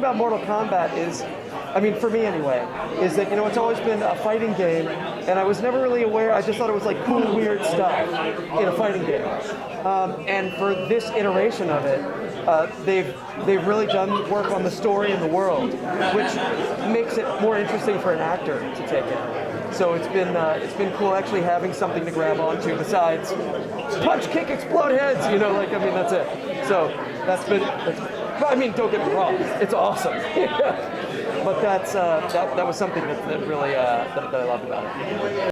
about Mortal Kombat is, I mean, for me anyway, is that, it's always been a fighting game, and I was never really aware. I just thought it was like cool, weird stuff in a fighting game. And for this iteration of it, they've really done work on the story and the world, which makes it more interesting for an actor to take in. So it's been cool actually having something to grab onto besides punch, kick, explode heads. That's it. So I mean, don't get me wrong, it's awesome. But that was something that really that I loved about it.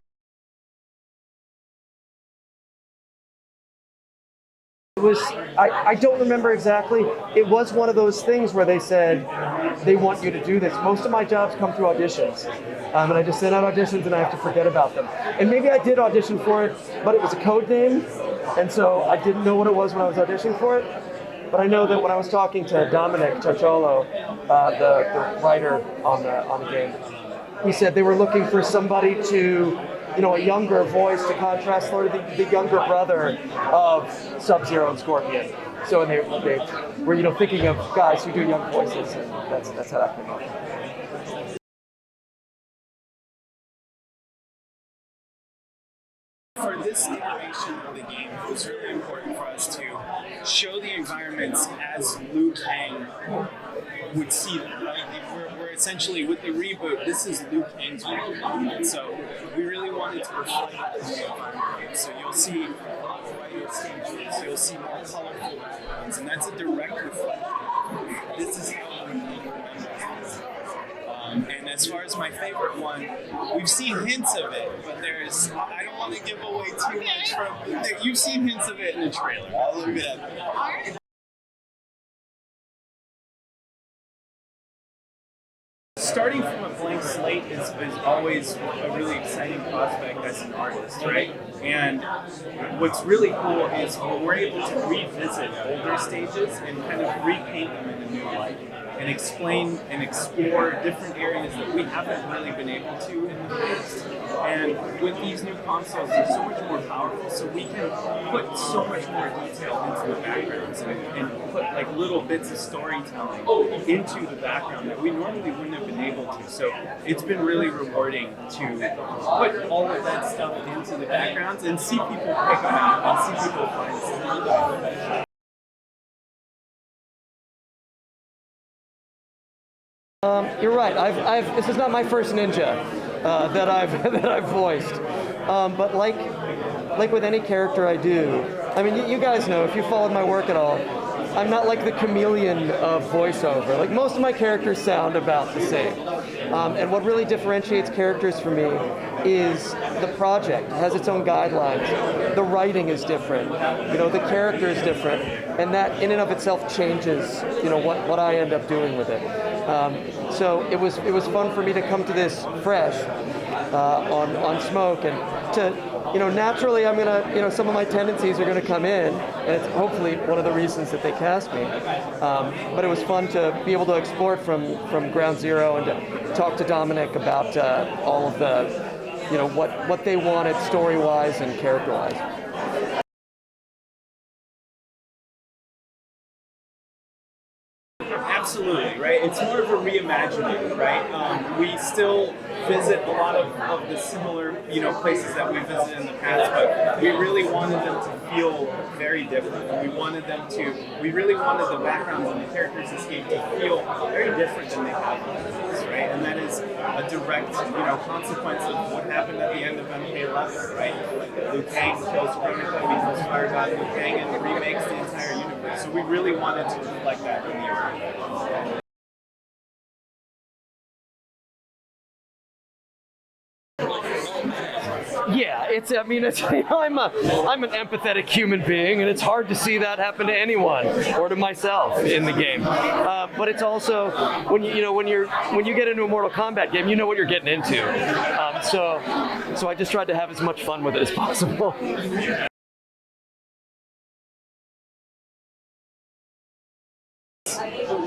It was, I don't remember exactly. It was one of those things where they said, they want you to do this. Most of my jobs come through auditions. And I just send out auditions and I have to forget about them. And maybe I did audition for it, but it was a code name. And so I didn't know what it was when I was auditioning for it. But I know that when I was talking to Dominic Chacholo, the writer on the game, he said they were looking for somebody to, a younger voice to contrast sort of the younger brother of Sub-Zero and Scorpion. So they were, thinking of guys who do young voices, and that's how that came up. For this iteration of the game, it was really important for us to show the environments as Liu Kang would see them, right? We're essentially, with the reboot, this is Liu Kang's world, and so we really wanted to reflect that in the environment. So you'll see a lot brighter stages, you'll see more colorful backgrounds, and that's a direct reflection. This is how we remember this. And as far as my favorite one, we've seen hints of it, but I don't want to give away too much from, you've seen hints of it in the trailer. I'll leave it at that. Starting from a blank slate is always a really exciting prospect as an artist, right? And what's really cool is we're able to revisit older stages and kind of repaint them in a new light and explain and explore different areas that we haven't really been able to in the past. And with these new consoles, they're so much more powerful, so we can put so much more detail into the backgrounds and put like little bits of storytelling into the background that we normally wouldn't have been able to. So it's been really rewarding to put all of that stuff into the backgrounds and see people pick them out and see people find stuff. You're right. This is not my first ninja that I've voiced, but like with any character I do, I mean, you guys know if you followed my work at all, I'm not like the chameleon of voiceover. Like most of my characters sound about the same, and what really differentiates characters for me is the project. It has its own guidelines. The writing is different. The character is different, and that in and of itself changes, what I end up doing with it. So it was fun for me to come to this fresh on Smoke, and to naturally I'm gonna some of my tendencies are gonna come in, and it's hopefully one of the reasons that they cast me. But it was fun to be able to explore from ground zero and to talk to Dominic about all of the what they wanted story-wise and character-wise. Absolutely, right? It's more of a reimagining, right? We still visit a lot of the similar, places that we visited in the past, but we really wanted them to feel very different. We really wanted the backgrounds and the characters' escape to feel very different than they have in the movies, right? And that is a direct, consequence of what happened at the end of MK11, right? Liu Kang kills Kronika, becomes Fire God Liu Kang, and remakes the entire universe. So we really wanted to reflect that in the original. Yeah, I'm an empathetic human being, and it's hard to see that happen to anyone or to myself in the game. But it's also when you get into a Mortal Kombat game, you know what you're getting into. So I just tried to have as much fun with it as possible.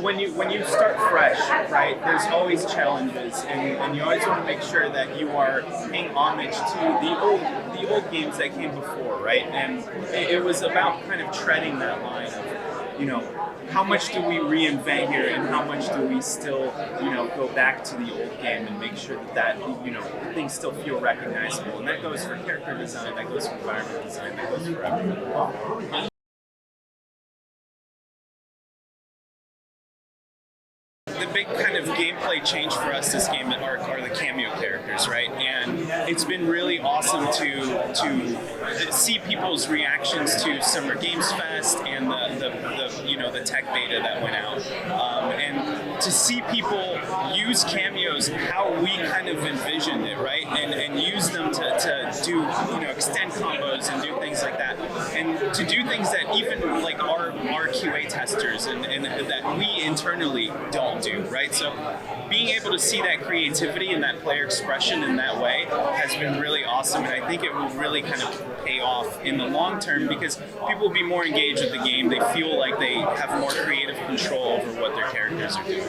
When you start fresh, right, there's always challenges, and you always want to make sure that you are paying homage to the old games that came before, right? And it was about kind of treading that line of, how much do we reinvent here, and how much do we still, go back to the old game and make sure that things still feel recognizable. And that goes for character design, that goes for environment design, that goes for everything. The big kind of gameplay change for us this game are the cameo characters, right? And it's been really awesome to see people's reactions to Summer Games Fest and the tech beta that went out, and to see people use cameos how we kind of envisioned it, right? And use them to do extend combos and do things like that, and to do things that even like our QA testers and that we internally don't do, right? So being able to see that creativity and that player expression in that way has been really awesome, and I think it will really kind of pay off in the long term because people will be more engaged with the game. They feel like they have more creative control over what their characters are doing.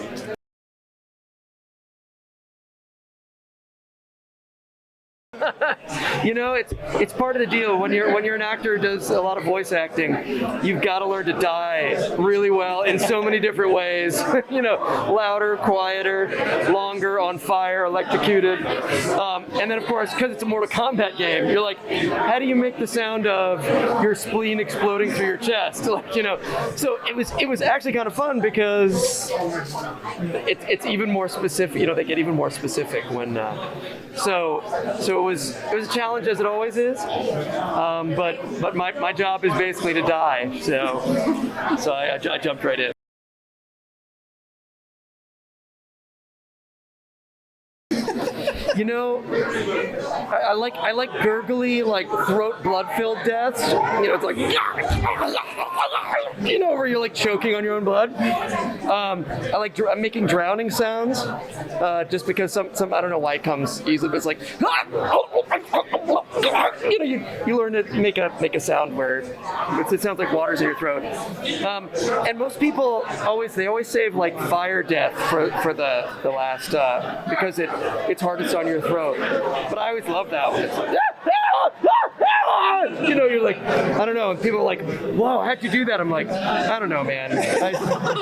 It's part of the deal. When you're an actor who does a lot of voice acting, you've got to learn to die really well in so many different ways. Louder, quieter, longer, on fire, electrocuted, and then of course, because it's a Mortal Kombat game, you're like, how do you make the sound of your spleen exploding through your chest? So it was actually kind of fun because it's even more specific. They get even more specific when. So it was a challenge, as it always is, but my job is basically to die, so I jumped right in. I like gurgly, like throat blood-filled deaths. It's like where you're like choking on your own blood. I like making drowning sounds, just because some I don't know why it comes easily, but it's like you learn to make a sound where it sounds like water's in your throat. And most people always save like fire death for the last because it's hardest on your throat. But I always love that one. It's like, you're like, I don't know, and people are like, whoa, how'd you do that? I'm like, I don't know, man.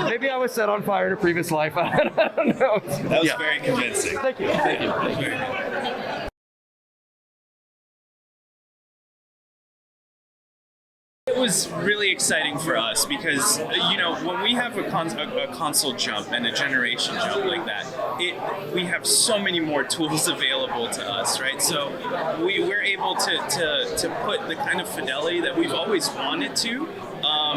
Maybe I was set on fire in a previous life. I don't know. That was very convincing. Thank you. It was really exciting for us because, when we have a console jump and a generation jump like that, we have so many more tools available to us, right? So we're able to put the kind of fidelity that we've always wanted to.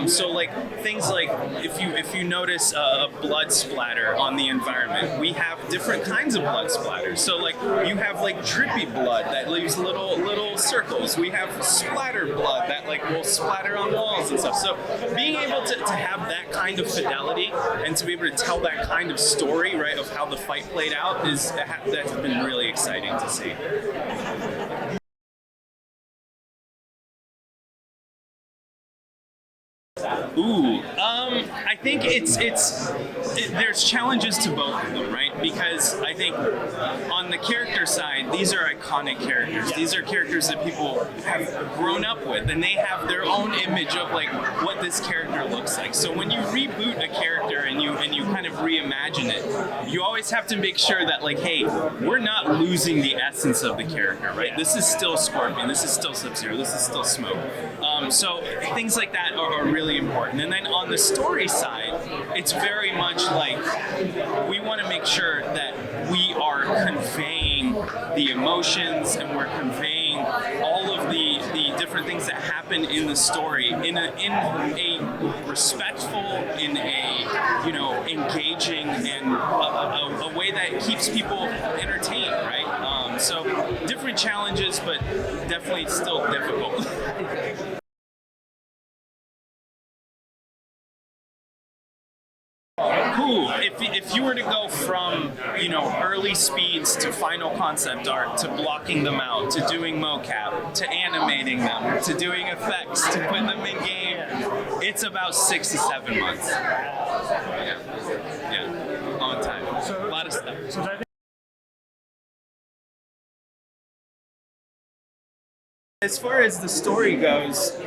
So like things like if you notice a blood splatter on the environment, we have different kinds of blood splatters. So like you have like drippy blood that leaves little circles. We have splatter blood that like will splatter on walls and stuff. So being able to have that kind of fidelity and to be able to tell that kind of story, right, of how the fight played out that's been really exciting to see. I think there's challenges to both of them, right? Because I think on the character side, these are iconic characters. These are characters that people have grown up with, and they have their own image of like what this character looks like. So when you reboot a character and you kind of reimagine it, you always have to make sure that like, hey, we're not losing the essence of the character, right? This is still Scorpion, this is still Sub-Zero, this is still Smoke. So things like that are really important. And then on the story side, it's very much like we want to make sure that we are conveying the emotions and we're conveying all of the different things that happen in the story in a respectful, in a engaging, and a way that keeps people entertained, right? So different challenges, but definitely still difficult. If you were to go from early speeds to final concept art to blocking them out to doing mocap to animating them to doing effects to put them in game, it's about 6 to 7 months. Yeah, long time. A lot of stuff. As far as the story goes,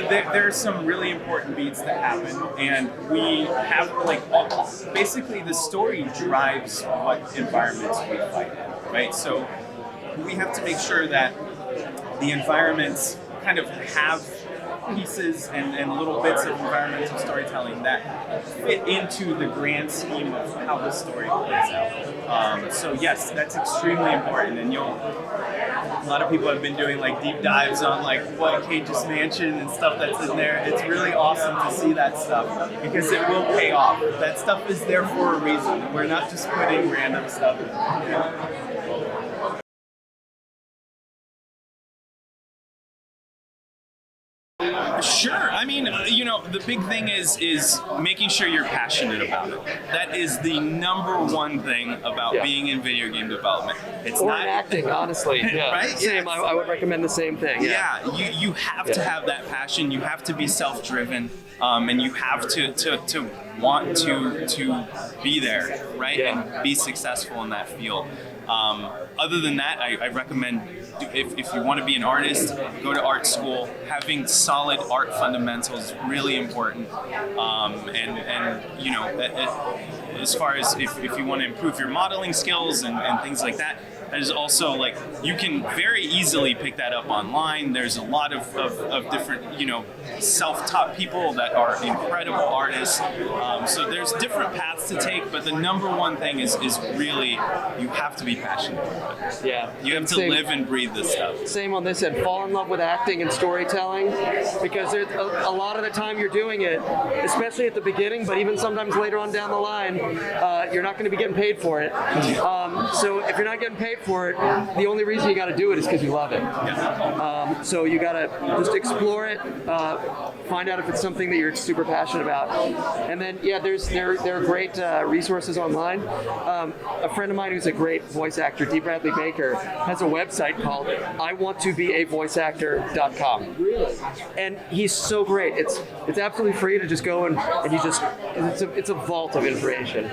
there are some really important beats that happen, and we have basically the story drives what environments we fight in, right? So we have to make sure that the environments kind of have pieces and little bits of environmental storytelling that fit into the grand scheme of how the story plays out. So yes, that's extremely important, and a lot of people have been doing like deep dives on like what Cage's mansion and stuff that's in there. It's really awesome to see that stuff because it will pay off. That stuff is there for a reason. We're not just putting random stuff in. Sure. I mean, the big thing is making sure you're passionate about it. That is the number one thing about being in video game development. It's or not in acting, honestly. Yeah. Right? Same. Yes. I would recommend the same thing. Yeah. You have to have that passion. You have to be self-driven, and you have to want to be there, right, and be successful in that field. Other than that, I recommend if you want to be an artist, go to art school. Having solid art fundamentals is really important. As far as if you want to improve your modeling skills and things like that, that is also like you can very easily pick that up online. There's a lot of different self-taught people that are incredible artists. So there's different paths to take, but the number one thing is really you have to be passionate about it. Yeah. You have to live and breathe this stuff. Same on this end. Fall in love with acting and storytelling, because there's a lot of the time you're doing it, especially at the beginning, but even sometimes later on down the line, you're not going to be getting paid for it. So if you're not getting paid for it, the only reason you got to do it is because you love it. Yeah. So you got to just explore it, find out if it's something that you're super passionate about, and then there are great resources online. A friend of mine who's a great voice actor, D. Bradley Baker, has a website called iwanttobeavoiceactor.com. Really? And he's so great. It's absolutely free to just go and it's a vault of information.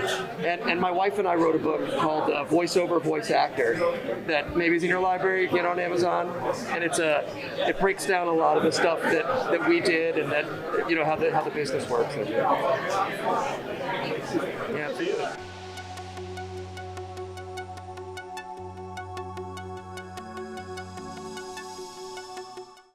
And my wife and I wrote a book called Voiceover Voice Actor that maybe is in your library, get on Amazon, and it breaks down a lot of the stuff that we did and that how the business works. Yeah.